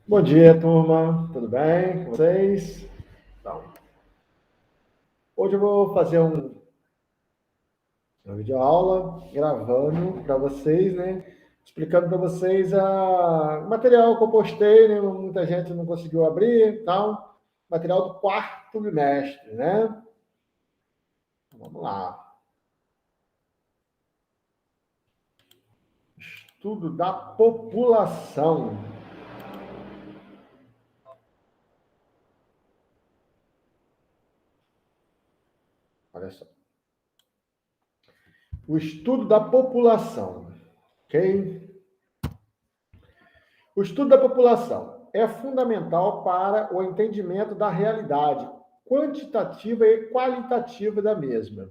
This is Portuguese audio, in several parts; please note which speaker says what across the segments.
Speaker 1: Bom dia, turma. Tudo bem com vocês? Então, hoje eu vou fazer uma videoaula gravando para vocês, né? Explicando para vocês o material que eu postei, né? Muita gente não conseguiu abrir, tal. Material do quarto bimestre, né? Então, vamos lá. Estudo da população. Olha só. O estudo da população, ok? O estudo da população é fundamental para o entendimento da realidade quantitativa e qualitativa da mesma.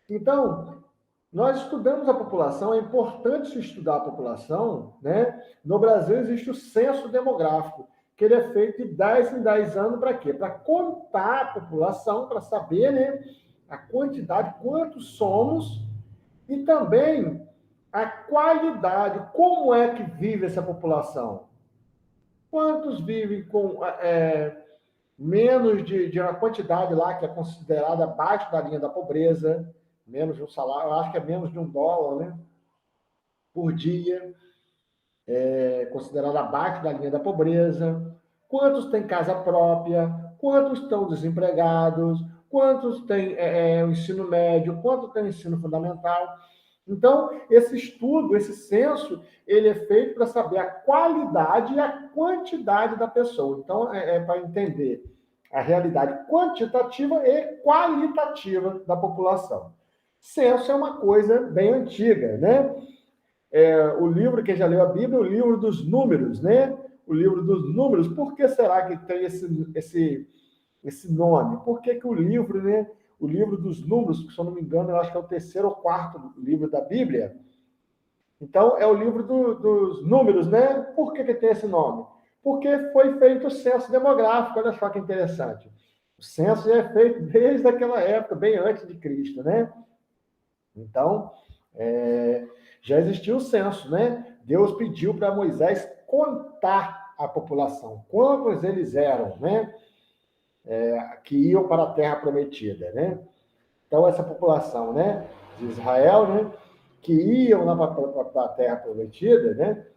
Speaker 1: Então, nós estudamos a população, é importante se estudar a população, né? No Brasil existe o censo demográfico, que ele é feito de 10 em 10 anos para quê? Para contar a população, para saber, né, a quantidade, quantos somos, e também a qualidade, como é que vive essa população. Quantos vivem com menos de uma quantidade lá que é considerada abaixo da linha da pobreza, menos de um salário, eu acho que é menos de $1, né? Por dia, considerada abaixo da linha da pobreza. Quantos têm casa própria? Quantos estão desempregados? Quantos têm o ensino médio? Quantos têm ensino fundamental? Então, esse estudo, esse censo, ele é feito para saber a qualidade e a quantidade da pessoa. Então, é para entender a realidade quantitativa e qualitativa da população. Censo é uma coisa bem antiga, né? O livro, quem já leu a Bíblia, é o livro dos números, né? O livro dos números. Por que será que tem esse nome? Por que o livro, né? O livro dos números, que se eu não me engano, eu acho que é o terceiro ou quarto livro da Bíblia. Então, é o livro dos números, né? Por que tem esse nome? Porque foi feito o censo demográfico, olha só que interessante. O censo é feito desde aquela época, bem antes de Cristo, né? Então, já existiu o censo, né? Deus pediu para Moisés contar a população, quantos eles eram, né? Que iam para a terra prometida, né? Então, essa população, né, de Israel, né, que iam lá para a terra prometida, né,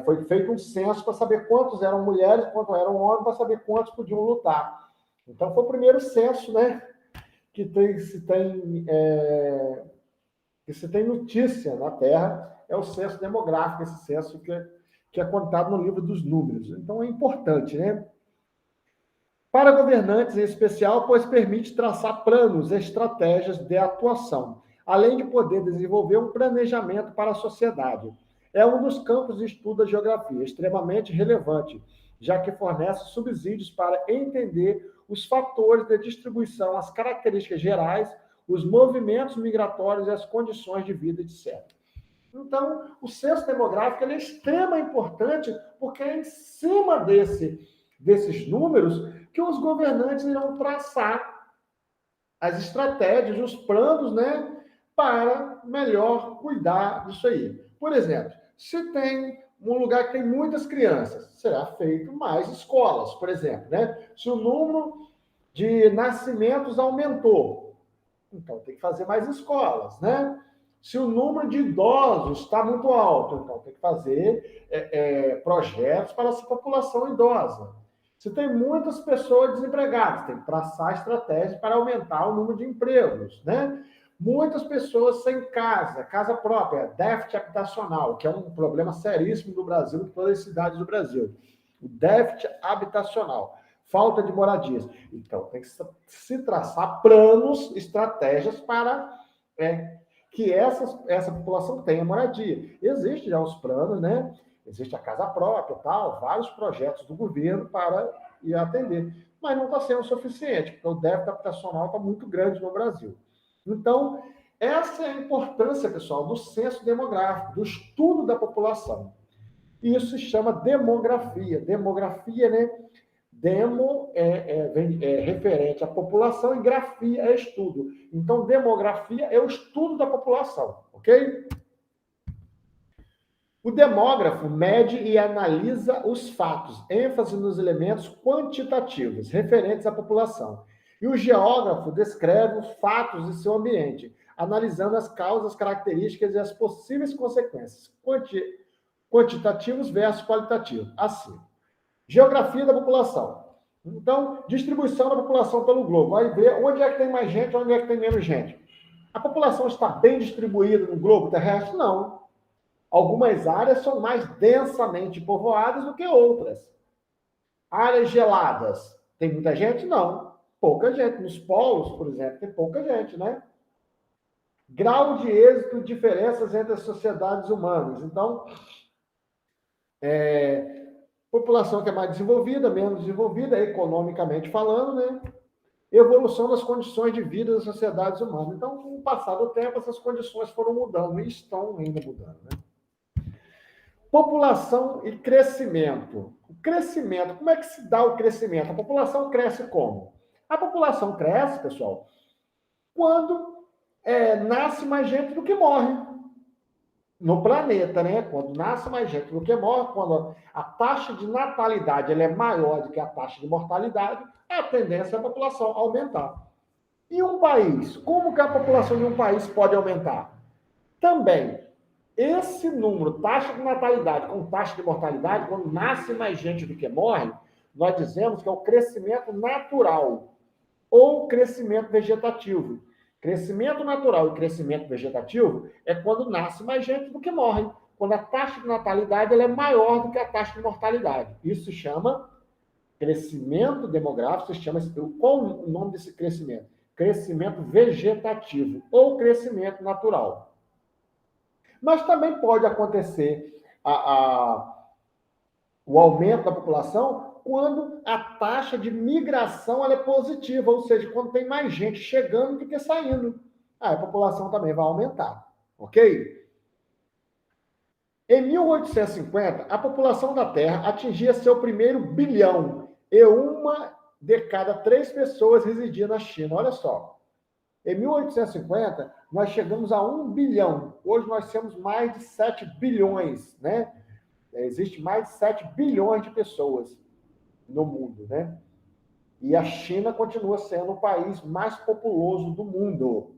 Speaker 1: foi feito um censo para saber quantos eram mulheres, quantos eram homens, para saber quantos podiam lutar. Então, foi o primeiro censo, né, que se tem notícia na Terra, é o censo demográfico, esse censo que é contado no livro dos números. Então, é importante, né? Para governantes, em especial, pois permite traçar planos, estratégias de atuação, além de poder desenvolver um planejamento para a sociedade. É um dos campos de estudo da geografia, extremamente relevante, já que fornece subsídios para entender os fatores de distribuição, as características gerais, os movimentos migratórios e as condições de vida, etc. Então, o censo demográfico é extremamente importante, porque é em cima desses números que os governantes irão traçar as estratégias, os planos, né, para melhor cuidar disso aí. Por exemplo, se tem um lugar que tem muitas crianças, será feito mais escolas, por exemplo, né? Se o número de nascimentos aumentou, então tem que fazer mais escolas, né? Se o número de idosos está muito alto, então tem que fazer projetos para essa população idosa. Se tem muitas pessoas desempregadas, tem que traçar estratégias para aumentar o número de empregos, né? Muitas pessoas sem casa, casa própria, déficit habitacional, que é um problema seríssimo no Brasil, em todas as cidades do Brasil. O déficit habitacional, falta de moradias. Então, tem que se traçar planos, estratégias para que essa população tenha moradia. Existem já os planos, né? Existe a casa própria, tal, vários projetos do governo para ir atender. Mas não está sendo suficiente, porque o déficit habitacional está muito grande no Brasil. Então, essa é a importância, pessoal, do censo demográfico, do estudo da população. Isso se chama demografia. Demografia, né? Demo é referente à população e grafia é estudo. Então, demografia é o estudo da população, ok? O demógrafo mede e analisa os fatos, ênfase nos elementos quantitativos referentes à população. E o geógrafo descreve os fatos de seu ambiente, analisando as causas, características e as possíveis consequências, quantitativos versus qualitativos. Assim, geografia da população. Então, distribuição da população pelo globo. Vai ver onde é que tem mais gente, onde é que tem menos gente. A população está bem distribuída no globo terrestre? Não. Algumas áreas são mais densamente povoadas do que outras. Áreas geladas, tem muita gente? Não. Pouca gente. Nos polos, por exemplo, tem pouca gente, né? Grau de êxito, diferenças entre as sociedades humanas. Então, população que é mais desenvolvida, menos desenvolvida, economicamente falando, né? Evolução das condições de vida das sociedades humanas. Então, com o passar do tempo, essas condições foram mudando e estão ainda mudando, né? População e crescimento. O crescimento, como é que se dá o crescimento? A população cresce como? A população cresce, pessoal, quando nasce mais gente do que morre no planeta, né? Quando nasce mais gente do que morre, quando a taxa de natalidade ela é maior do que a taxa de mortalidade, a tendência é a população aumentar. E um país? Como que a população de um país pode aumentar? Também, esse número, taxa de natalidade com taxa de mortalidade, quando nasce mais gente do que morre, nós dizemos que é o crescimento natural ou crescimento vegetativo. Crescimento natural e crescimento vegetativo é quando nasce mais gente do que morre. Quando a taxa de natalidade ela é maior do que a taxa de mortalidade. Isso se chama crescimento demográfico. Se chama, qual o nome desse crescimento? Crescimento vegetativo ou crescimento natural. Mas também pode acontecer o aumento da população quando a taxa de migração ela é positiva, ou seja, quando tem mais gente chegando do que saindo. Aí a população também vai aumentar, ok? Em 1850, a população da Terra atingia seu primeiro bilhão e uma de cada 3 pessoas residia na China. Olha só. Em 1850, nós chegamos a 1 bilhão. Hoje nós temos mais de 7 bilhões, né? Existe mais de 7 bilhões de pessoas no mundo, né? E a China continua sendo o país mais populoso do mundo.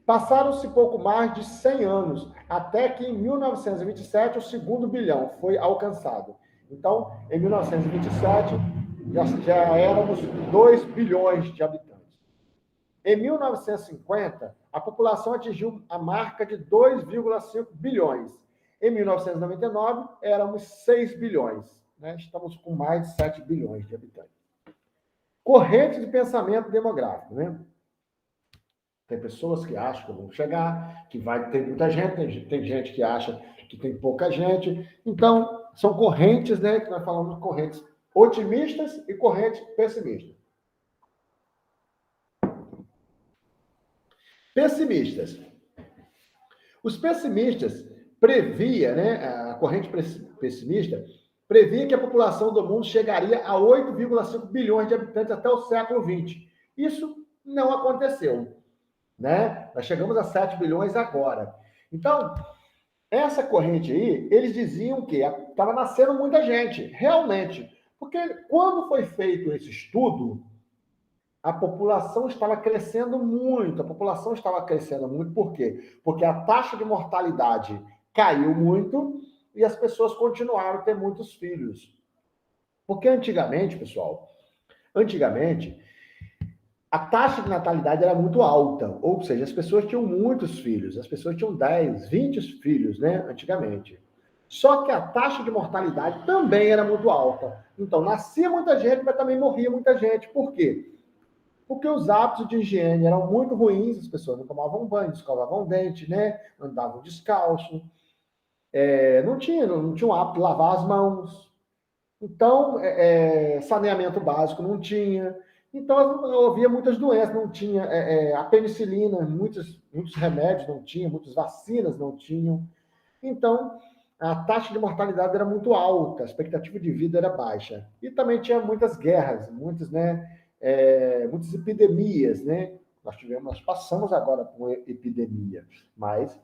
Speaker 1: Passaram-se pouco mais de 100 anos, até que em 1927 o segundo bilhão foi alcançado. Então, em 1927, já éramos 2 bilhões de habitantes. Em 1950, a população atingiu a marca de 2,5 bilhões. Em 1999, éramos 6 bilhões. Né? Estamos com mais de 7 bilhões de habitantes. Corrente de pensamento demográfico. Né? Tem pessoas que acham que vão chegar, que vai ter muita gente, tem gente que acha que tem pouca gente. Então, são correntes, né, que nós falamos de correntes otimistas e correntes pessimistas. Pessimistas. Os pessimistas previa, né, a corrente pessimista previa que a população do mundo chegaria a 8,5 bilhões de habitantes até o século XX. Isso não aconteceu, né? Nós chegamos a 7 bilhões agora. Então, essa corrente aí, eles diziam que estava nascendo muita gente, realmente. Porque quando foi feito esse estudo, a população estava crescendo muito. A população estava crescendo muito, por quê? Porque a taxa de mortalidade caiu muito e as pessoas continuaram a ter muitos filhos. Porque antigamente, pessoal, a taxa de natalidade era muito alta, ou seja, as pessoas tinham muitos filhos, as pessoas tinham 10, 20 filhos, né, antigamente. Só que a taxa de mortalidade também era muito alta. Então, nascia muita gente, mas também morria muita gente. Por quê? Porque os hábitos de higiene eram muito ruins, as pessoas não tomavam banho, não escovavam dente, né? Andavam descalço, não tinha o hábito de lavar as mãos. Então, saneamento básico não tinha. Então, havia muitas doenças, não tinha a penicilina, muitos remédios não tinha, muitas vacinas não tinham. Então, a taxa de mortalidade era muito alta, a expectativa de vida era baixa. E também tinha muitas guerras, muitas epidemias, né? Nós passamos agora por uma epidemia, mas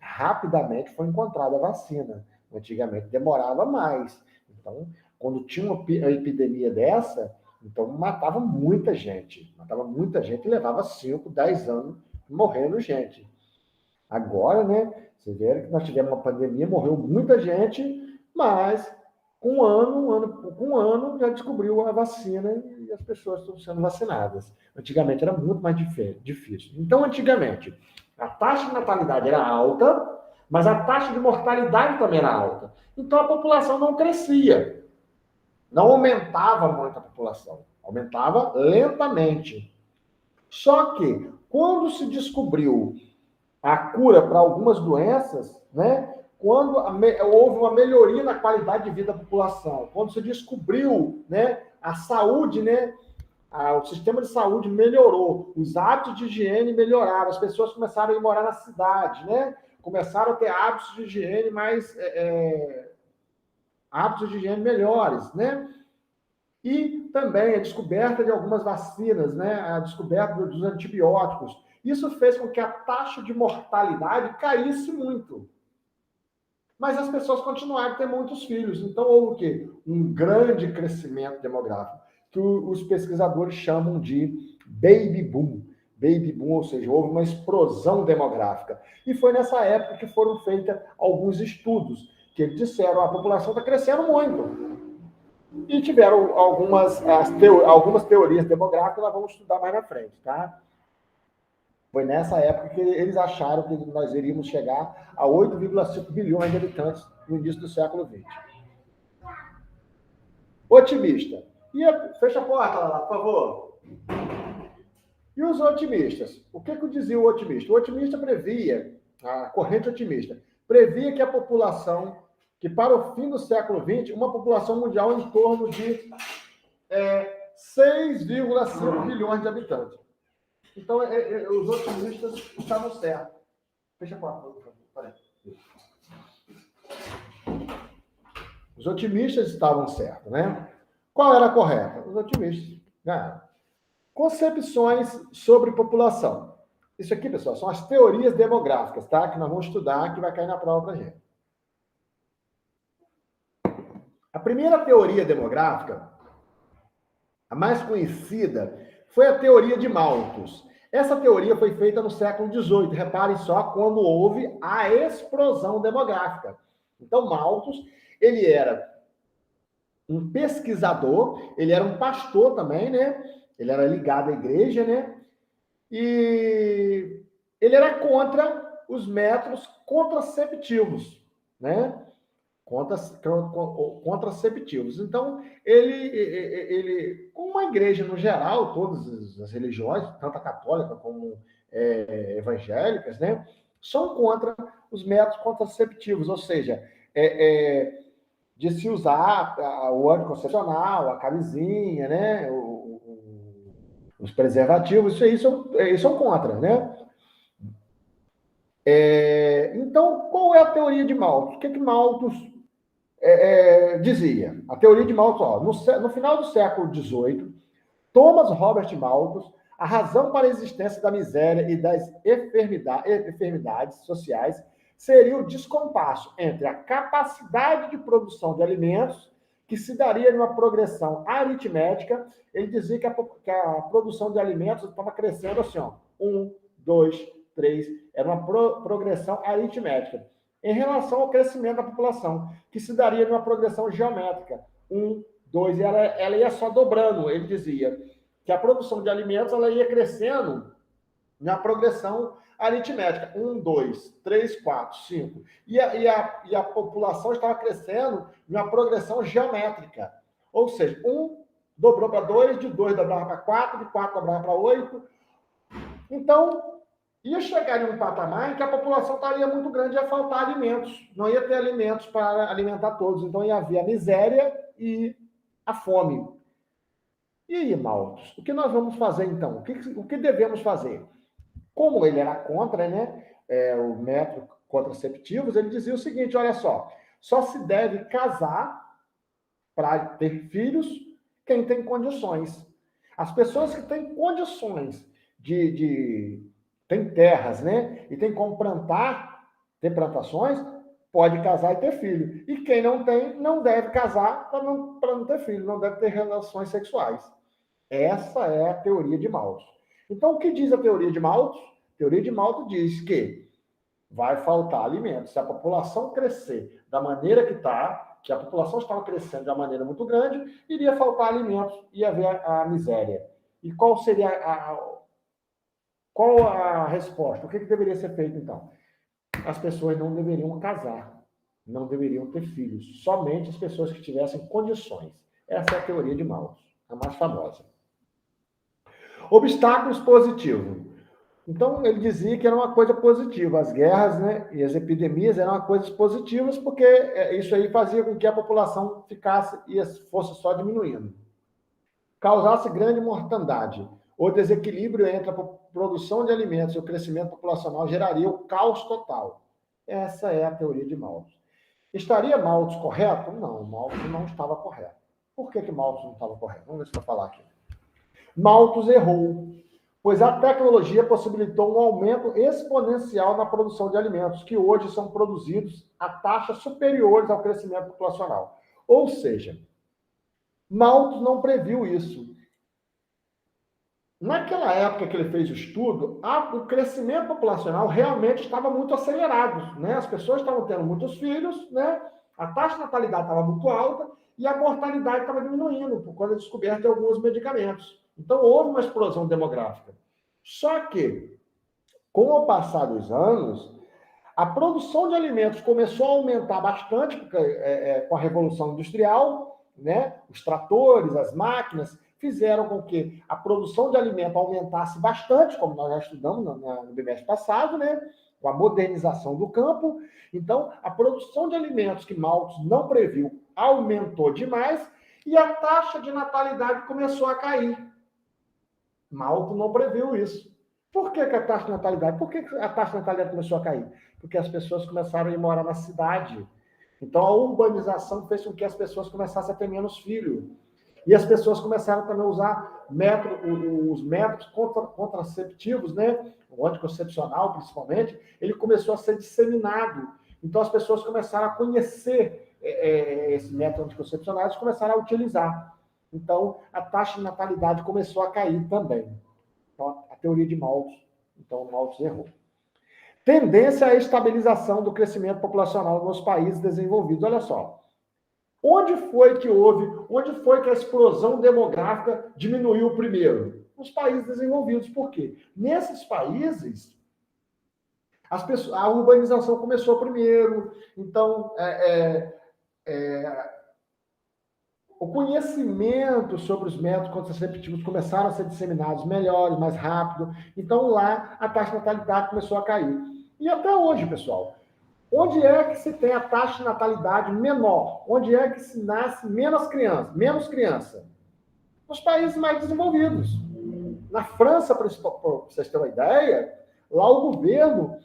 Speaker 1: rapidamente foi encontrada a vacina. Antigamente demorava mais. Então, quando tinha uma epidemia dessa, então matava muita gente. Matava muita gente e levava 5, 10 anos morrendo gente. Agora, né, vocês viram que nós tivemos uma pandemia, morreu muita gente, mas com um ano já descobriu a vacina e as pessoas estão sendo vacinadas. Antigamente era muito mais difícil. Então, antigamente, a taxa de natalidade era alta, mas a taxa de mortalidade também era alta. Então, a população não crescia. Não aumentava muito a população. Aumentava lentamente. Só que, quando se descobriu a cura para algumas doenças, né? Quando houve uma melhoria na qualidade de vida da população, quando se descobriu, né, a saúde, né, o sistema de saúde melhorou, os hábitos de higiene melhoraram, as pessoas começaram a ir morar na cidade, né? Começaram a ter hábitos de higiene hábitos de higiene melhores, né? E também a descoberta de algumas vacinas, né? A descoberta dos antibióticos. Isso fez com que a taxa de mortalidade caísse muito. Mas as pessoas continuaram a ter muitos filhos. Então, houve o quê? Um grande crescimento demográfico, que os pesquisadores chamam de baby boom. Baby boom, ou seja, houve uma explosão demográfica. E foi nessa época que foram feitos alguns estudos, que eles disseram a população está crescendo muito. E tiveram algumas teorias demográficas, nós vamos estudar mais na frente, tá? Foi nessa época que eles acharam que nós iríamos chegar a 8,5 bilhões de habitantes no início do século XX. Otimista. Fecha a porta lá, por favor. E os otimistas? O que dizia o otimista? O otimista previa, a corrente otimista, previa que a população, que para o fim do século XX, uma população mundial em torno de 6,5 bilhões de habitantes. Então, os otimistas estavam certos. Fecha a porta, por favor. Os otimistas estavam certos, né? Qual era a correta? Os otimistas ganharam. Concepções sobre população. Isso aqui, pessoal, são as teorias demográficas, tá? Que nós vamos estudar, que vai cair na prova pra gente. A primeira teoria demográfica, a mais conhecida, foi a teoria de Malthus. Essa teoria foi feita no século XVIII. Reparem só quando houve a explosão demográfica. Então, Malthus, ele era um pesquisador, ele era um pastor também, né? Ele era ligado à igreja, né? E ele era contra os métodos contraceptivos, né? Contraceptivos. Então, ele, como a igreja no geral, todas as religiões, tanto a católica como evangélicas, né, são contra os métodos contraceptivos, ou seja, de se usar o anticoncepcional, a camisinha, né, os preservativos, isso aí são contra, né? Então, qual é a teoria de Malthus? O que Malthus dizia? A teoria de Malthus, ó, no final do século XVIII, Thomas Robert Malthus, a razão para a existência da miséria e das enfermidades sociais seria o descompasso entre a capacidade de produção de alimentos, que se daria numa progressão aritmética. Ele dizia que a produção de alimentos estava crescendo assim, ó, 1, 2, 3, era uma progressão aritmética, em relação ao crescimento da população, que se daria numa progressão geométrica, 1, 2, e ela ia só dobrando. Ele dizia que a produção de alimentos ela ia crescendo na progressão aritmética, 1, 2, 3, 4, 5. E a população estava crescendo numa progressão geométrica. Ou seja, 1 dobrou para 2, de 2 dobrava para 4, de 4 dobrava para 8. Então, ia chegar em um patamar em que a população estaria muito grande e ia faltar alimentos. Não ia ter alimentos para alimentar todos. Então, ia haver a miséria e a fome. E aí, Malthus, o que nós vamos fazer, então? O que devemos fazer? Como ele era contra, né, o método contraceptivos, ele dizia o seguinte, olha só se deve casar para ter filhos quem tem condições. As pessoas que têm condições têm terras, né, e tem como plantar, ter plantações, pode casar e ter filho. E quem não tem, não deve casar para não ter filho, não deve ter relações sexuais. Essa é a teoria de Malthus. Então, o que diz a teoria de Malthus? A teoria de Malthus diz que vai faltar alimento. Se a população crescer da maneira que está, que a população estava crescendo de uma maneira muito grande, iria faltar alimentos, ia haver a miséria. E qual seria qual a resposta? O que deveria ser feito, então? As pessoas não deveriam casar, não deveriam ter filhos, somente as pessoas que tivessem condições. Essa é a teoria de Malthus, a mais famosa. Obstáculos positivos. Então, ele dizia que era uma coisa positiva. As guerras, né, e as epidemias eram coisas positivas, porque isso aí fazia com que a população ficasse e fosse só diminuindo. Causasse grande mortandade. O desequilíbrio entre a produção de alimentos e o crescimento populacional geraria o caos total. Essa é a teoria de Malthus. Estaria Malthus correto? Não, Malthus não estava correto. Por que Malthus não estava correto? Vamos ver se eu vou falar aqui. Malthus errou, pois a tecnologia possibilitou um aumento exponencial na produção de alimentos, que hoje são produzidos a taxas superiores ao crescimento populacional. Ou seja, Malthus não previu isso. Naquela época que ele fez o estudo, o crescimento populacional realmente estava muito acelerado, né? As pessoas estavam tendo muitos filhos, né? A taxa de natalidade estava muito alta e a mortalidade estava diminuindo por causa da descoberta de alguns medicamentos. Então, houve uma explosão demográfica. Só que, com o passar dos anos, a produção de alimentos começou a aumentar bastante com a Revolução Industrial, né? Os tratores, as máquinas, fizeram com que a produção de alimento aumentasse bastante, como nós já estudamos no bimestre passado, né? Com a modernização do campo. Então, a produção de alimentos que Malthus não previu aumentou demais e a taxa de natalidade começou a cair. Malthus não previu isso. Por que a taxa de natalidade? Por que a taxa de natalidade começou a cair? Porque as pessoas começaram a ir morar na cidade. Então, a urbanização fez com que as pessoas começassem a ter menos filhos. E as pessoas começaram também a usar os métodos contraceptivos, né? O anticoncepcional, principalmente, ele começou a ser disseminado. Então, as pessoas começaram a conhecer esse método anticoncepcional e começaram a utilizar. Então, a taxa de natalidade começou a cair também. Então, a teoria de Malthus, então, Malthus errou. Tendência à estabilização do crescimento populacional nos países desenvolvidos. Olha só. Onde foi que a explosão demográfica diminuiu primeiro? Nos países desenvolvidos. Por quê? Nesses países, a urbanização começou primeiro. Então, o conhecimento sobre os métodos contraceptivos começaram a ser disseminados melhores, mais rápido. Então, lá, a taxa de natalidade começou a cair. E até hoje, pessoal, onde é que se tem a taxa de natalidade menor? Onde é que se nasce menos criança? Nos países mais desenvolvidos. Na França, para vocês terem uma ideia, lá o governo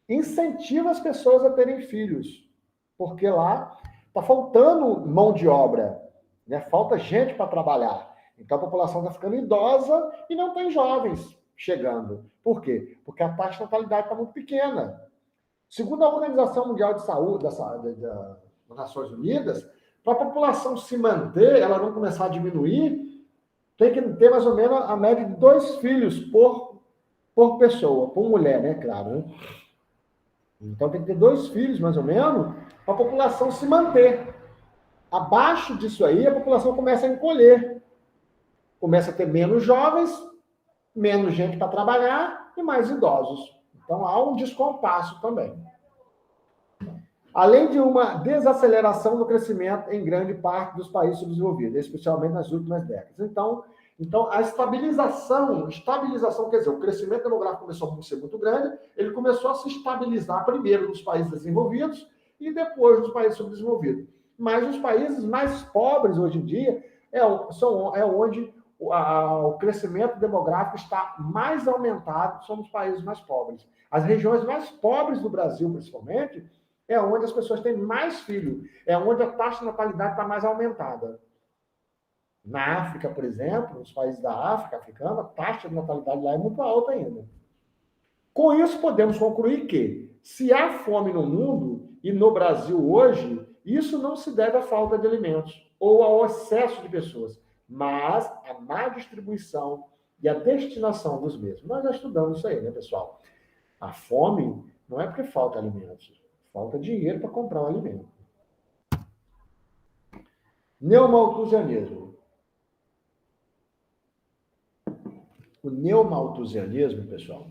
Speaker 1: incentiva as pessoas a terem filhos, porque lá está faltando mão de obra, né? Falta gente para trabalhar. Então a população está ficando idosa e não tem jovens chegando. Por quê? Porque a taxa de natalidade está muito pequena. Segundo a Organização Mundial de Saúde, das Nações Unidas, para a população se manter, ela não começar a diminuir, tem que ter mais ou menos a média de 2 filhos por pessoa, por mulher, né? Claro, né? Então tem que ter 2 filhos, mais ou menos, para a população se manter. Abaixo disso aí, a população começa a encolher. Começa a ter menos jovens, menos gente para trabalhar e mais idosos. Então, há um descompasso também. Além de uma desaceleração do crescimento em grande parte dos países subdesenvolvidos, especialmente nas últimas décadas. Então a estabilização, quer dizer, o crescimento demográfico começou a ser muito grande, ele começou a se estabilizar primeiro nos países desenvolvidos e depois nos países subdesenvolvidos. Mas os países mais pobres, hoje em dia, é onde o crescimento demográfico está mais aumentado, são os países mais pobres. As regiões mais pobres do Brasil, principalmente, é onde as pessoas têm mais filhos, é onde a taxa de natalidade está mais aumentada. Na África, por exemplo, nos países da África africana, a taxa de natalidade lá é muito alta ainda. Com isso, podemos concluir que Se há fome no mundo, e no Brasil hoje, isso não se deve à falta de alimentos ou ao excesso de pessoas, mas à má distribuição e à destinação dos mesmos. Nós já estudamos isso aí, né, pessoal? A fome não é porque falta alimentos, falta dinheiro para comprar um alimento. Neomalthusianismo. O neomalthusianismo, pessoal,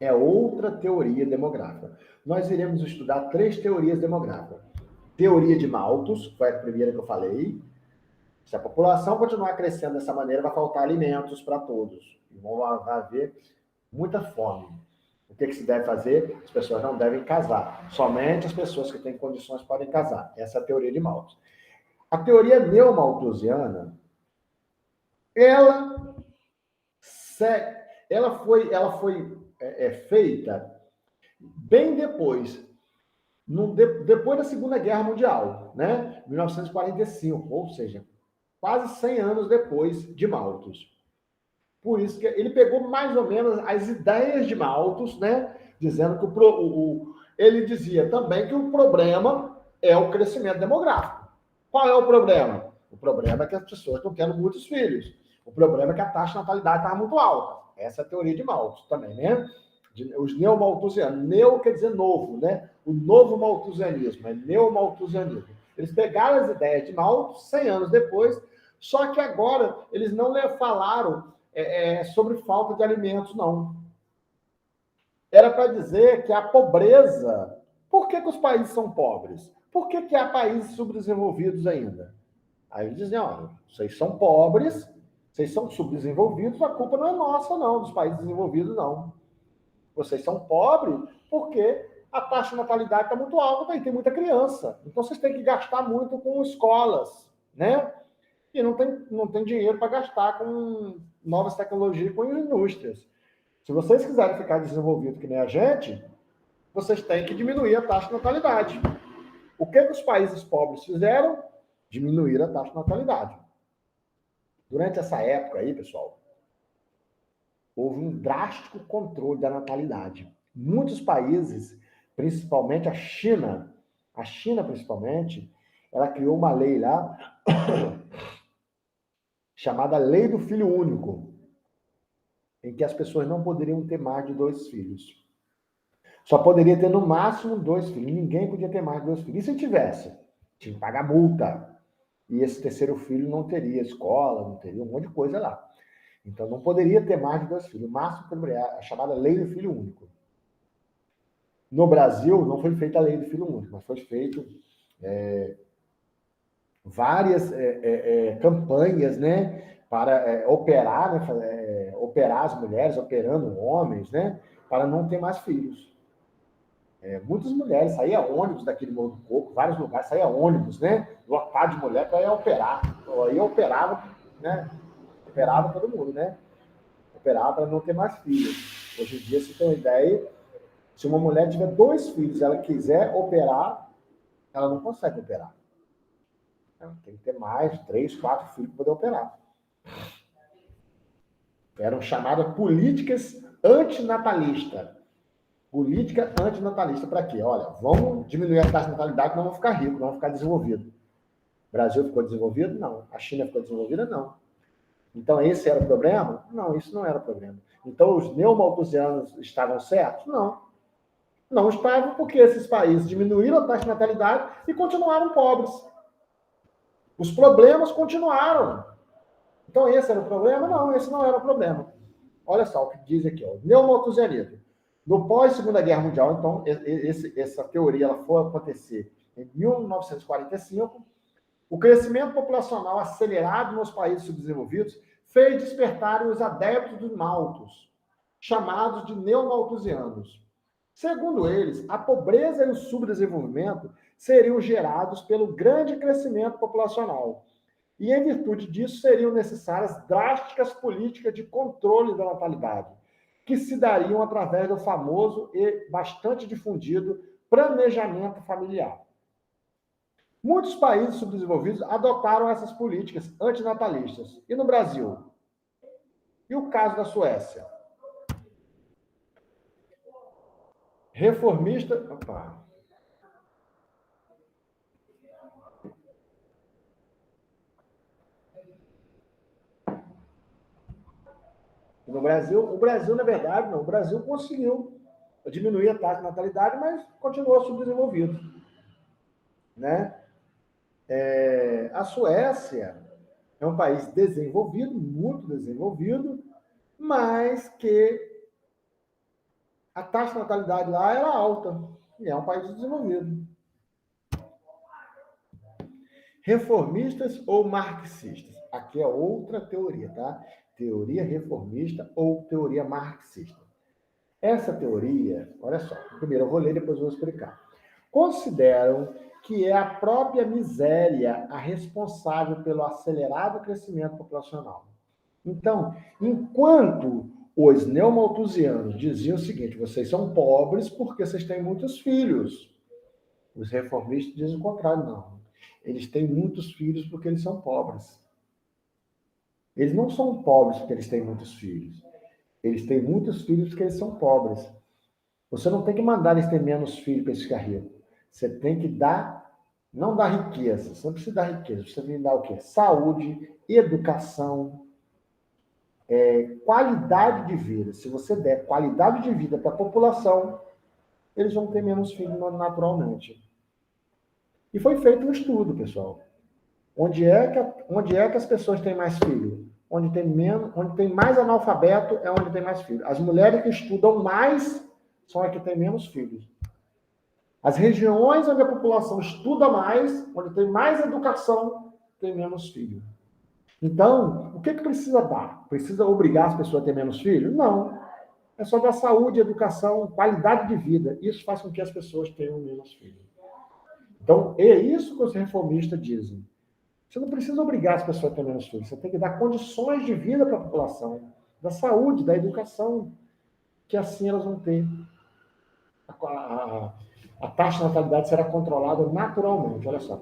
Speaker 1: é outra teoria demográfica. Nós iremos estudar 3 teorias demográficas. Teoria de Malthus, que foi a primeira que eu falei. Se a população continuar crescendo dessa maneira, vai faltar alimentos para todos. E vai haver muita fome. O que se deve fazer? As pessoas não devem casar. Somente as pessoas que têm condições podem casar. Essa é a teoria de Malthus. A teoria neomalthusiana, ela foi feita bem depois, depois da Segunda Guerra Mundial, né? 1945, ou seja, quase 100 anos depois de Malthus. Por isso que ele pegou mais ou menos as ideias de Malthus, né? Dizendo que ele dizia também que o problema é o crescimento demográfico. Qual é o problema? O problema é que as pessoas estão tendo muitos filhos. O problema é que a taxa de natalidade está muito alta. Essa é a teoria de Malthus também, né? Os neomalthusianos. Neo quer dizer novo, né? O novo malthusianismo, é neomalthusianismo. Eles pegaram as ideias de Malthus 100 anos depois, só que agora eles não falaram sobre falta de alimentos, não. Era para dizer que a pobreza... Por que os países são pobres? Por que há países subdesenvolvidos ainda? Aí eles dizem, olha, vocês são pobres, vocês são subdesenvolvidos, a culpa não é nossa, não, dos países desenvolvidos, não. Vocês são pobres porque a taxa de natalidade está muito alta e tem muita criança. Então, vocês têm que gastar muito com escolas, né? E não tem dinheiro para gastar com novas tecnologias, com indústrias. Se vocês quiserem ficar desenvolvidos que nem a gente, vocês têm que diminuir a taxa de natalidade. O que os países pobres fizeram? Diminuir a taxa de natalidade. Durante essa época aí, pessoal, houve um drástico controle da natalidade. Muitos países, principalmente a China principalmente, ela criou uma lei lá chamada Lei do Filho Único, em que as pessoas não poderiam ter mais de 2 filhos. Só poderia ter no máximo 2 filhos. Ninguém podia ter mais de 2 filhos. E se tivesse? Tinha que pagar multa. E esse terceiro filho não teria escola, não teria um monte de coisa lá. Então, não poderia ter mais de 2 filhos. O máximo que poderia, a chamada Lei do Filho Único. No Brasil, não foi feita a Lei do Filho Único, mas foi feito várias campanhas, né, para operar, né, operar as mulheres, operando homens, né, para não ter mais filhos. Muitas mulheres, saía ônibus daquele Morro do Coco, vários lugares, saía ônibus, né, lotado de mulher para ir operar. Aí operava, né, operava todo mundo, né, operava para não ter mais filhos. Hoje em dia, se tem uma ideia, se uma mulher tiver 2 filhos, ela quiser operar, ela não consegue operar. Tem que ter mais, 3, 4 filhos para poder operar. Eram chamadas políticas antinatalistas. Política antinatalista para quê? Olha, vamos diminuir a taxa de natalidade, não vamos ficar ricos, não vamos ficar desenvolvidos. O Brasil ficou desenvolvido? Não. A China ficou desenvolvida? Não. Então, esse era o problema? Não, isso não era o problema. Então, os neomalthusianos estavam certos? Não. Não estavam porque esses países diminuíram a taxa de natalidade e continuaram pobres. Os problemas continuaram. Então, esse era o problema? Não, esse não era o problema. Olha só o que diz aqui, ó, neomalthusianismo. No pós-Segunda Guerra Mundial, então, essa teoria ela foi acontecer em 1945. O crescimento populacional acelerado nos países subdesenvolvidos fez despertar os adeptos dos Malthus, chamados de neomalthusianos. Segundo eles, a pobreza e o subdesenvolvimento seriam gerados pelo grande crescimento populacional. E, em virtude disso, seriam necessárias drásticas políticas de controle da natalidade, que se dariam através do famoso e bastante difundido planejamento familiar. Muitos países subdesenvolvidos adotaram essas políticas antinatalistas. E no Brasil? E o caso da Suécia? Reformista. Opa. No Brasil, o Brasil, na verdade, não. O Brasil conseguiu diminuir a taxa de natalidade, mas continuou subdesenvolvido, né? A Suécia é um país desenvolvido, muito desenvolvido, mas que a taxa de natalidade lá era alta. E é um país desenvolvido. Reformistas ou marxistas? Aqui é outra teoria, tá? Teoria reformista ou teoria marxista. Essa teoria, olha só, primeiro eu vou ler, depois eu vou explicar. Consideram que é a própria miséria a responsável pelo acelerado crescimento populacional. Então, enquanto os neomalthusianos diziam o seguinte: vocês são pobres porque vocês têm muitos filhos. Os reformistas dizem o contrário, não. Eles têm muitos filhos porque eles são pobres. Eles não são pobres porque eles têm muitos filhos. Eles têm muitos filhos porque eles são pobres. Você não tem que mandar eles ter menos filhos para eles ficarem ricos. Você tem que dar, não dar riqueza. Você não precisa dar riqueza. Você tem que dar o quê? Saúde, educação, qualidade de vida. Se você der qualidade de vida para a população, eles vão ter menos filhos naturalmente. E foi feito um estudo, pessoal. Onde é que as pessoas têm mais filhos? Onde tem mais analfabeto é onde tem mais filhos. As mulheres que estudam mais são as que têm menos filhos. As regiões onde a população estuda mais, onde tem mais educação, tem menos filhos. Então, o que precisa dar? Precisa obrigar as pessoas a ter menos filhos? Não. É só dar saúde, educação, qualidade de vida. Isso faz com que as pessoas tenham menos filhos. Então, é isso que os reformistas dizem. Você não precisa obrigar as pessoas a ter menos filhos. Você tem que dar condições de vida para a população, da saúde, da educação, que assim elas vão ter. A taxa de natalidade será controlada naturalmente. Olha só.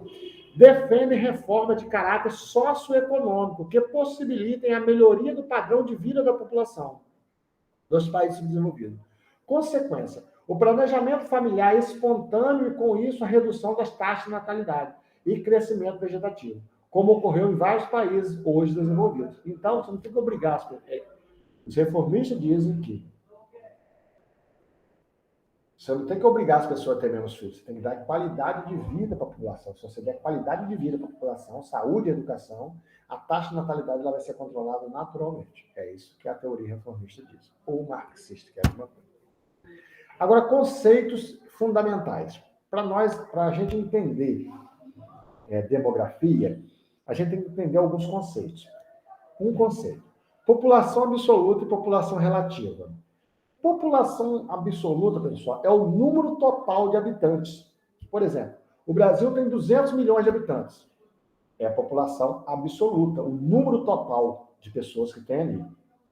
Speaker 1: Defendem reforma de caráter socioeconômico que possibilitem a melhoria do padrão de vida da população dos países subdesenvolvidos. Consequência, o planejamento familiar espontâneo e, com isso, a redução das taxas de natalidade e crescimento vegetativo, como ocorreu em vários países hoje desenvolvidos. Então, você não tem que obrigar as pessoas. Os reformistas dizem que você não tem que obrigar as pessoas a ter menos filhos, você tem que dar qualidade de vida para a população. Se você der qualidade de vida para a população, saúde e educação, a taxa de natalidade ela vai ser controlada naturalmente. É isso que a teoria reformista diz. Ou marxista, que é a mesma coisa. Agora, conceitos fundamentais. Para a gente entender demografia, a gente tem que entender alguns conceitos. Um conceito: população absoluta e população relativa. População absoluta, pessoal, é o número total de habitantes. Por exemplo, o Brasil tem 200 milhões de habitantes. É a população absoluta, o número total de pessoas que tem ali.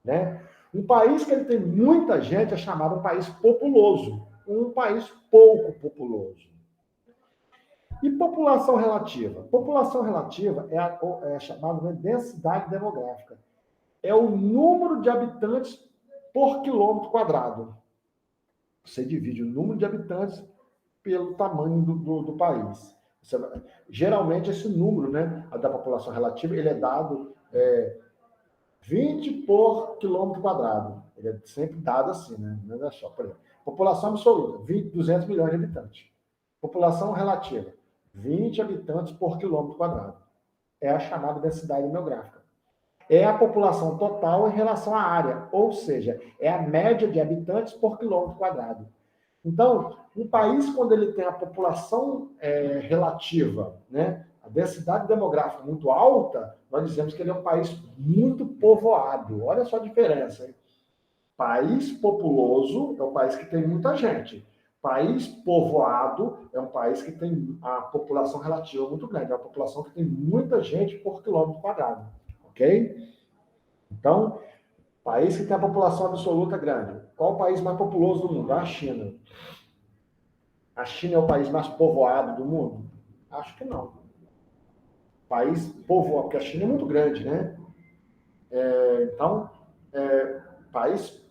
Speaker 1: Né? Um país que ele tem muita gente é chamado um país populoso. Um país pouco populoso. E população relativa? População relativa é chamada de densidade demográfica. É o número de habitantes por quilômetro quadrado. Você divide o número de habitantes pelo tamanho do país. Geralmente, esse número, né, da população relativa, ele é dado 20 por quilômetro quadrado. Ele é sempre dado assim, né? Não é só, por exemplo, população absoluta, 200 milhões de habitantes. População relativa, 20 habitantes por quilômetro quadrado. É a chamada densidade demográfica. É a população total em relação à área, ou seja, é a média de habitantes por quilômetro quadrado. Então, um país, quando ele tem a população relativa, né, a densidade demográfica muito alta, nós dizemos que ele é um país muito povoado. Olha só a diferença, hein? País populoso é um país que tem muita gente. País povoado é um país que tem a população relativa muito grande. É uma população que tem muita gente por quilômetro quadrado. Ok? Então, país que tem a população absoluta grande. Qual o país mais populoso do mundo? A China. A China é o país mais povoado do mundo? Acho que não. País povoado, porque a China é muito grande, né? Então, país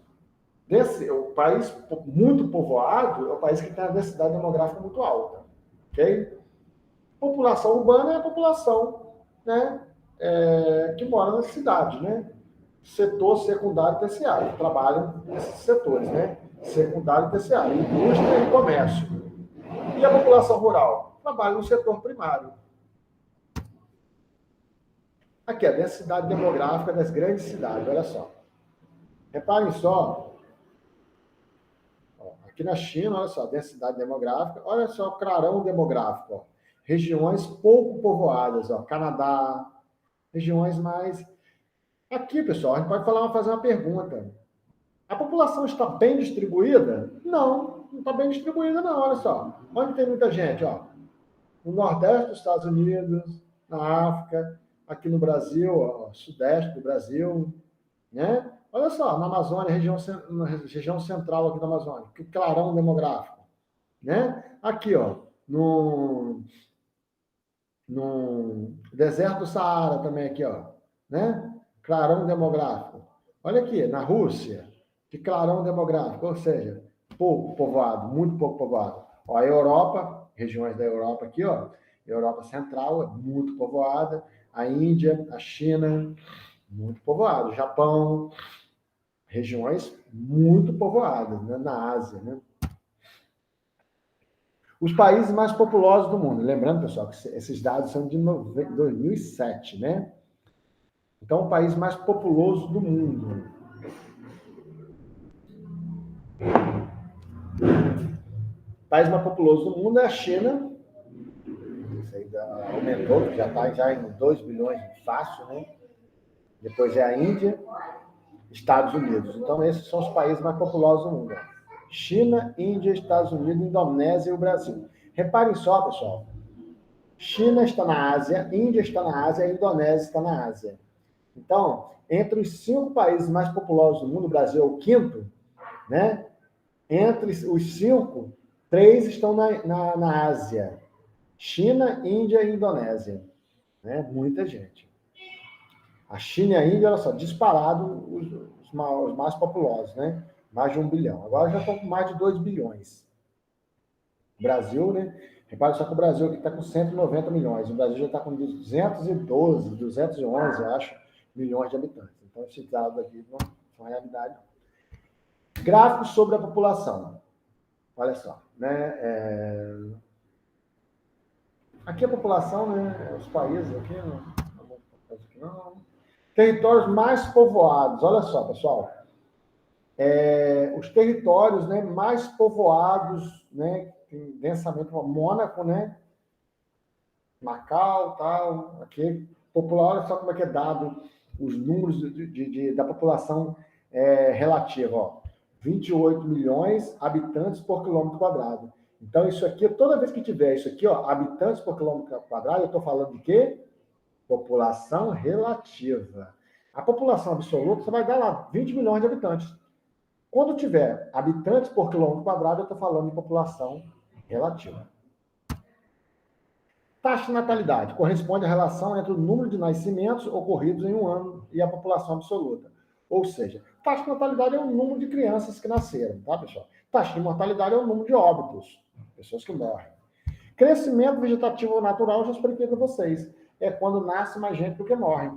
Speaker 1: O país muito povoado é o país que tem a densidade demográfica muito alta, ok? População urbana é a população, né, que mora na cidade, né? Setor secundário e terciário, trabalham nesses setores, né? Secundário e terciário, indústria e comércio. E a população rural? Trabalha no setor primário. Aqui, a densidade demográfica das grandes cidades, olha só. Reparem só, ó, aqui na China, olha só, densidade demográfica, olha só o clarão demográfico, ó. Regiões pouco povoadas, ó, Canadá, regiões mais... Aqui, pessoal, a gente pode fazer uma pergunta. A população está bem distribuída? Não está bem distribuída, não, olha só. Onde tem muita gente, ó? No Nordeste dos Estados Unidos, na África, aqui no Brasil, ó, Sudeste do Brasil, né? Olha só, na Amazônia, na região central aqui da Amazônia, que clarão demográfico, né? Aqui, ó, no deserto do Saara também aqui, ó, né? Clarão demográfico. Olha aqui, na Rússia, de clarão demográfico, ou seja, pouco povoado, muito pouco povoado. Ó, a Europa, regiões da Europa aqui, ó, Europa Central é muito povoada, a Índia, a China, muito povoado, Japão, regiões muito povoadas, né, na Ásia, né? Os países mais populosos do mundo. Lembrando, pessoal, que esses dados são de 2007, né? Então, o país mais populoso do mundo. O país mais populoso do mundo é a China. Isso aí aumentou, já está já em 2 bilhões fácil, né? Depois é a Índia, Estados Unidos. Então, esses são os países mais populosos do mundo. China, Índia, Estados Unidos, Indonésia e o Brasil. Reparem só, pessoal. China está na Ásia, Índia está na Ásia, a Indonésia está na Ásia. Então, entre os 5 países mais populosos do mundo, o Brasil é o 5º, né? Entre os 5, 3 estão na Ásia. China, Índia e Indonésia. Né? Muita gente. A China e a Índia, olha só, disparado os mais populosos, né? Mais de 1 bilhão. Agora já estão com mais de 2 bilhões. O Brasil, né? Repare só que o Brasil aqui está com 190 milhões. O Brasil já está com 212, 211, eu acho, milhões de habitantes. Então, esses dados aqui não são realidade. Gráficos sobre a população. Olha só, né? Aqui a população, né? Os países aqui, não. Territórios mais povoados. Olha só, pessoal. Os territórios, né, mais povoados, né? Tem densamente, Mônaco, né? Macau, tal. Aqui, popular, olha só como é que é dado os números da população relativa, ó. 28 milhões habitantes por quilômetro quadrado. Então, isso aqui, toda vez que tiver isso aqui, ó, habitantes por quilômetro quadrado, eu estou falando de quê? População relativa. A população absoluta, você vai dar lá 20 milhões de habitantes. Quando tiver habitantes por quilômetro quadrado, eu estou falando de população relativa. Taxa de natalidade corresponde à relação entre o número de nascimentos ocorridos em um ano e a população absoluta. Ou seja, taxa de natalidade é o número de crianças que nasceram, tá, pessoal? Taxa de mortalidade é o número de óbitos, pessoas que morrem. Crescimento vegetativo natural, já expliquei para vocês. É quando nasce mais gente do que morre.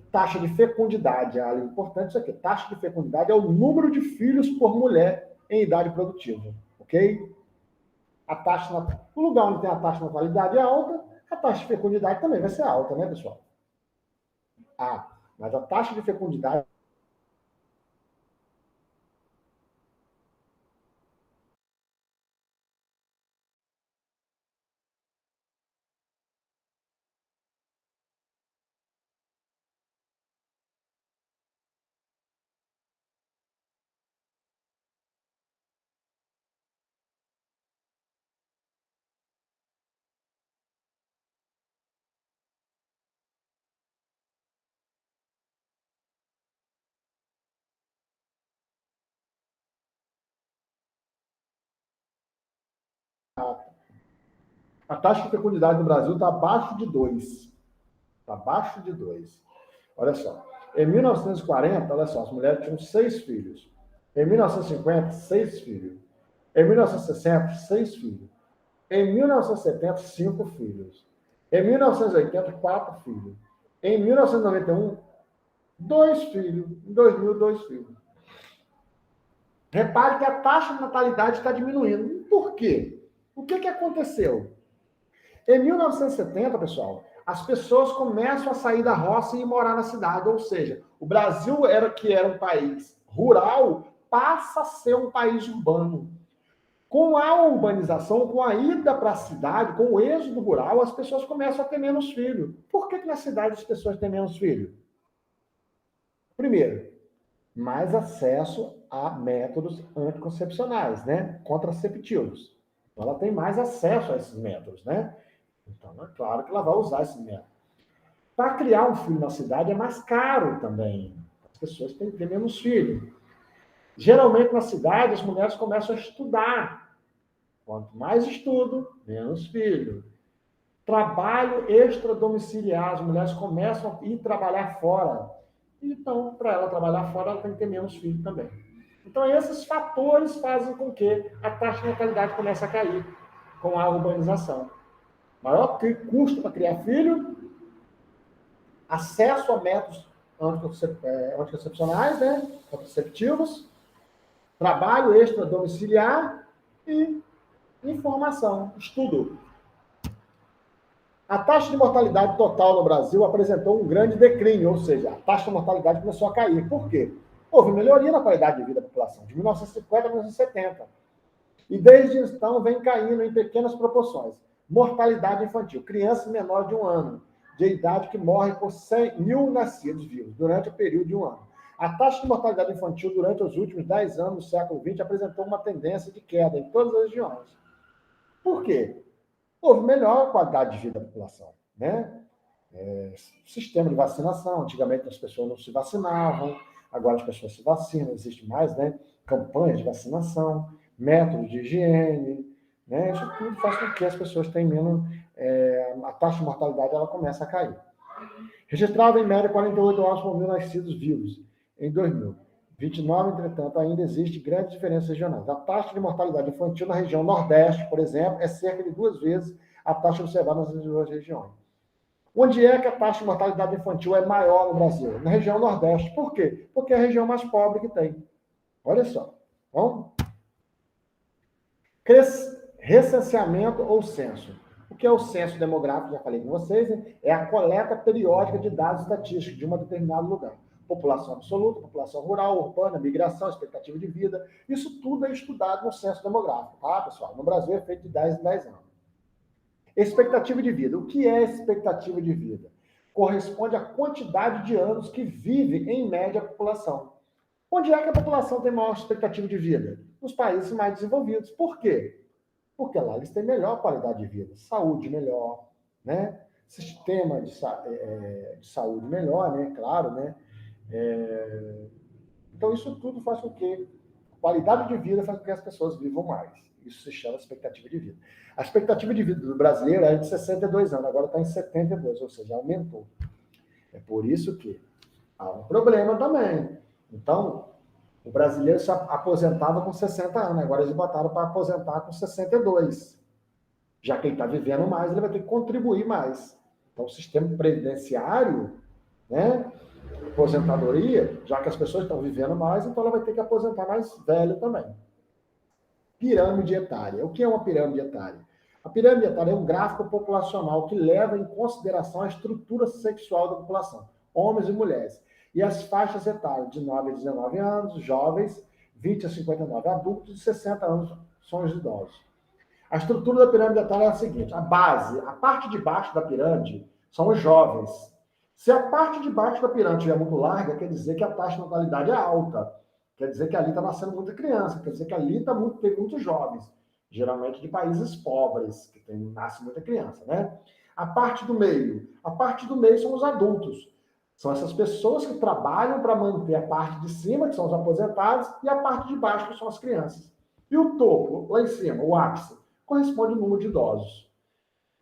Speaker 1: Taxa de fecundidade, é importante isso aqui. Taxa de fecundidade é o número de filhos por mulher em idade produtiva, ok? No lugar onde tem a taxa de natalidade alta, a taxa de fecundidade também vai ser alta, né, pessoal? Mas a taxa de fecundidade a taxa de fecundidade no Brasil está abaixo de 2. Está abaixo de 2. Olha só. Em 1940, olha só, as mulheres tinham 6 filhos. Em 1950, 6 filhos. Em 1960, 6 filhos. Em 1970, 5 filhos. Em 1980, 4 filhos. Em 1991, 2 filhos. Em 2000, 2 filhos. Repare que a taxa de natalidade está diminuindo. Por quê? O que aconteceu? Em 1970, pessoal, as pessoas começam a sair da roça e ir morar na cidade. Ou seja, o Brasil, que era um país rural, passa a ser um país urbano. Com a urbanização, com a ida para a cidade, com o êxodo rural, as pessoas começam a ter menos filhos. Por que na cidade as pessoas têm menos filhos? Primeiro, mais acesso a métodos anticoncepcionais, né? Contraceptivos. Então, ela tem mais acesso a esses métodos, né? Então, é claro que ela vai usar esses métodos. Para criar um filho na cidade é mais caro também. As pessoas têm que ter menos filhos. Geralmente, na cidade, as mulheres começam a estudar. Quanto mais estudo, menos filho. Trabalho extradomiciliar. As mulheres começam a ir trabalhar fora. Então, para ela trabalhar fora, ela tem que ter menos filho também. Então, esses fatores fazem com que a taxa de natalidade comece a cair com a urbanização. Maior custo para criar filho, acesso a métodos anticoncepcionais, né? Contraceptivos, trabalho extradomiciliar e informação, estudo. A taxa de mortalidade total no Brasil apresentou um grande declínio, ou seja, a taxa de mortalidade começou a cair. Por quê? Houve melhoria na qualidade de vida da população, de 1950 a 1970. E desde então vem caindo em pequenas proporções. Mortalidade infantil, criança menor de 1 ano, de idade que morre por 100 mil nascidos vivos durante o período de 1 ano. A taxa de mortalidade infantil durante os últimos 10 anos do século XX apresentou uma tendência de queda em todas as regiões. Por quê? Houve melhor qualidade de vida da população, né? Sistema de vacinação, antigamente as pessoas não se vacinavam, agora as pessoas se vacinam, existe mais, né? Campanhas de vacinação, métodos de higiene, né? Isso tudo faz com que as pessoas tenham menos, a taxa de mortalidade ela começa a cair. Registrava em média 48 horas por mil nascidos vivos em 2000. 29, entretanto, ainda existe grandes diferenças regionais. A taxa de mortalidade infantil na região Nordeste, por exemplo, é cerca de 2 vezes a taxa observada nas duas regiões. Onde é que a taxa de mortalidade infantil é maior no Brasil? Na região Nordeste. Por quê? Porque é a região mais pobre que tem. Olha só. Vamos? Recenseamento ou censo. O que é o censo demográfico? Já falei com vocês, né? É a coleta periódica de dados estatísticos de um determinado lugar. População absoluta, população rural, urbana, migração, expectativa de vida. Isso tudo é estudado no censo demográfico, tá, pessoal? No Brasil é feito de 10 em 10 anos. Expectativa de vida. O que é expectativa de vida? Corresponde à quantidade de anos que vive, em média, a população. Onde é que a população tem maior expectativa de vida? Nos países mais desenvolvidos. Por quê? Porque lá eles têm melhor qualidade de vida, saúde melhor, né? Sistema de saúde melhor, né? Claro, né? Então, isso tudo faz com que a qualidade de vida faz com que as pessoas vivam mais. Isso se chama expectativa de vida. A expectativa de vida do brasileiro é de 62 anos, agora está em 72, ou seja, aumentou. É por isso que há um problema também. Então, o brasileiro se aposentava com 60 anos, agora eles botaram para aposentar com 62. Já que ele está vivendo mais, ele vai ter que contribuir mais. Então, o sistema previdenciário, né, aposentadoria, já que as pessoas estão vivendo mais, então ela vai ter que aposentar mais velho também. Pirâmide etária. O que é uma pirâmide etária? A pirâmide etária é um gráfico populacional que leva em consideração a estrutura sexual da população, homens e mulheres, e as faixas etárias de 9 a 19 anos, jovens, 20 a 59 adultos e 60 anos são os idosos. A estrutura da pirâmide etária é a seguinte: a base, a parte de baixo da pirâmide são os jovens. Se a parte de baixo da pirâmide é muito larga, quer dizer que a taxa de natalidade é alta. Quer dizer que ali está nascendo muita criança, quer dizer que ali tem muitos jovens, geralmente de países pobres, que nasce muita criança, né? A parte do meio são os adultos. São essas pessoas que trabalham para manter a parte de cima, que são os aposentados, e a parte de baixo, que são as crianças. E o topo, lá em cima, o ápice, corresponde ao número de idosos.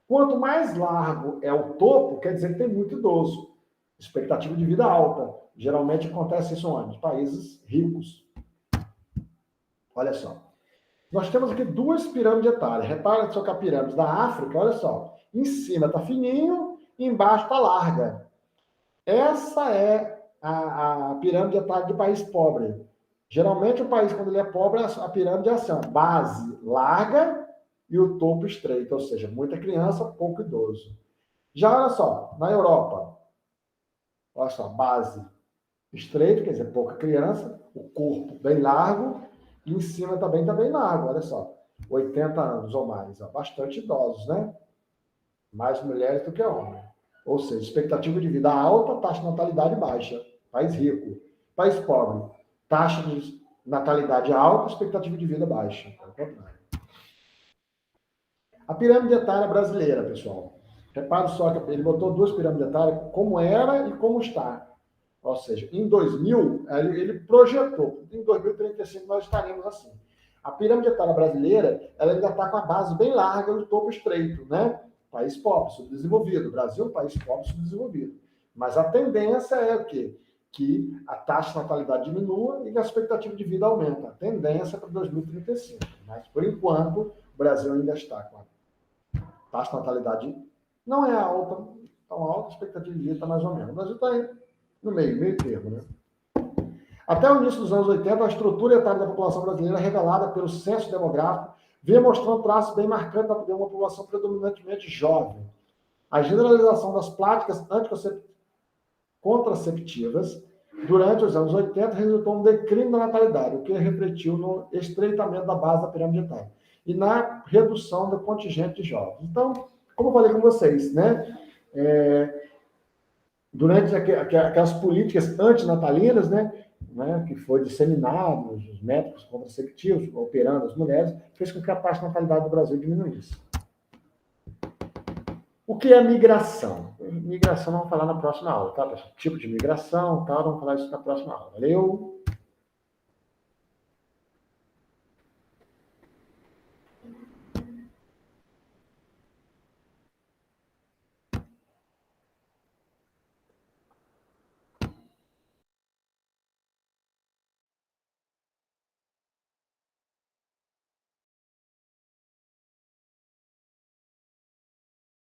Speaker 1: Quanto mais largo é o topo, quer dizer que tem muito idoso. Expectativa de vida alta. Geralmente acontece isso onde? Países ricos. Olha só. Nós temos aqui duas pirâmides etárias. Repara só que a pirâmide da África, olha só, em cima está fininho e embaixo está larga. Essa é a pirâmide etária de país pobre. Geralmente o país, quando ele é pobre, a pirâmide é assim, ó, base larga e o topo estreito, ou seja, muita criança, pouco idoso. Já olha só, na Europa, olha só, base estreito, quer dizer, pouca criança, o corpo bem largo, e em cima também está bem largo, olha só, 80 anos ou mais, ó, bastante idosos, né? Mais mulheres do que homens. Ou seja, expectativa de vida alta, taxa de natalidade baixa. País rico. País pobre, taxa de natalidade alta, expectativa de vida baixa. A pirâmide etária brasileira, pessoal. Repare só que ele botou duas pirâmides etárias, como era e como está. Ou seja, em 2000, ele projetou, em 2035 nós estaremos assim. A pirâmide etária brasileira, ela ainda está com a base bem larga e o topo estreito, né? País pobre, subdesenvolvido. O Brasil é um país pobre, subdesenvolvido. Mas a tendência é o quê? Que a taxa de natalidade diminua e que a expectativa de vida aumenta. A tendência é para 2035. Mas, por enquanto, o Brasil ainda está com a taxa de natalidade não é alta, tão alta, a expectativa de vida está mais ou menos. O Brasil está no meio termo, né? Até o início dos anos 80, a estrutura etária da população brasileira, revelada pelo censo demográfico, vinha mostrando traços bem marcantes de uma população predominantemente jovem. A generalização das práticas contraceptivas durante os anos 80 resultou em um declínio da natalidade, o que refletiu no estreitamento da base da pirâmide etária e na redução do contingente de jovens. Então, como eu falei com vocês, né? Durante aquelas políticas antinatalinas, né, que foi disseminado, os métodos contraceptivos, operando as mulheres, fez com que a taxa de natalidade do Brasil diminuísse. O que é migração? Migração vamos falar na próxima aula, tá, pessoal? Tipo de migração, tá? Vamos falar isso na próxima aula. Valeu?